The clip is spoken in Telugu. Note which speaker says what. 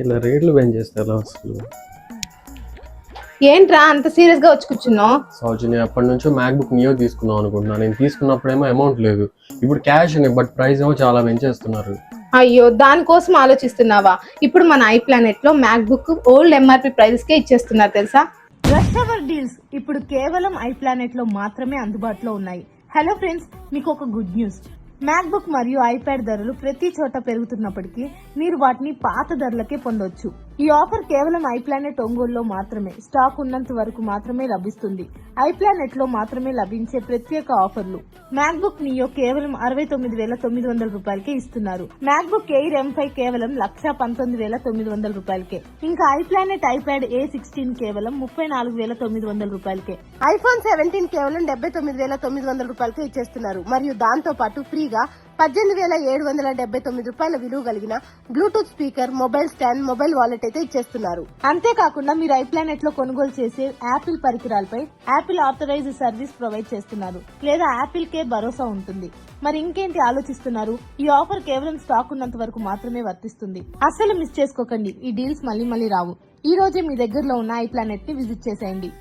Speaker 1: ఇలా రేట్లు పెంచేస్తే ఎలా అసలు?
Speaker 2: ఏంట్రా అంత సీరియస్ గా వచ్చి కూర్చున్నావు?
Speaker 1: సౌజన్య ఎప్పటి నుంచో మ్యాక్బుక్ నియో తీసుకుందాం అనుకుంటున్నా. నేను తీసుకున్నప్పుడేమో అమౌంట్ లేదు, ఇప్పుడు క్యాష్ ఉంది, బట్ ప్రైస్ ఏమో చాలా పెంచేస్తున్నారు.
Speaker 2: అయ్యో, దానికోసం ఆలోచిస్తున్నావా? ఇప్పుడు మన ఐ ప్లానెట్ లో MacBook old MRP prices కే ఇచ్చేస్తున్నారు తెలుసా? రష్ అవర్ డీల్స్ ఇప్పుడు కేవలం ఐ ప్లానెట్ లో మాత్రమే అందుబాటులో ఉన్నాయి. హలో ఫ్రెండ్స్, మీకు ఒక గుడ్ న్యూస్. మ్యాక్ బుక్ మరియు ఐప్యాడ్ ధరలు ప్రతి చోట పెరుగుతున్నప్పటికీ మీరు వాటిని పాత ధరలకే పొందొచ్చు. ఈ ఆఫర్ కేవలం ఐ ప్లానెట్ ఒంగోలులో మాత్రమే, స్టాక్ ఉన్నంత వరకు మాత్రమే లభిస్తుంది. ఐ ప్లానెట్ లో మాత్రమే లభించే ప్రత్యేక ఆఫర్లు. మ్యాక్ బుక్ నియో కేవలం 69,900 రూపాయలకే ఇస్తున్నారు. మ్యాక్ బుక్ ఎయిర్ M5 కేవలం 119,900 రూపాయలకే. ఇంకా ఐ ప్లానెట్ ఐప్యాడ్ A16 కేవలం 34,900 రూపాయలకే. ఐఫోన్ 17 కేవలం 79,900 రూపాయలకే ఇచ్చేస్తున్నారు. మరియు దాంతో పాటు ఫ్రీగా 18,779 రూపాయల విలువ కలిగిన Bluetooth speaker, mobile stand, mobile wallet అయితే ఇచ్చేస్తున్నారు. అంతేకాకుండా మీరు ఐ ప్లానెట్ లో కొనుగోలు చేసే యాపిల్ పరికరాలపై యాపిల్ ఆథరైజ్ సర్వీస్ ప్రొవైడ్ చేస్తున్నారు, లేదా యాపిల్ కే భరోసా ఉంటుంది. మరి ఇంకేంటి ఆలోచిస్తున్నారు? ఈ ఆఫర్ కేవలం స్టాక్ ఉన్నంత వరకు మాత్రమే వర్తిస్తుంది. అస్సలు మిస్ చేసుకోకండి. ఈ డీల్స్ మళ్ళీ రావు. ఈ రోజే మీ దగ్గరలో ఉన్న ఐ ప్లానెట్ ని విజిట్ చేసేయండి.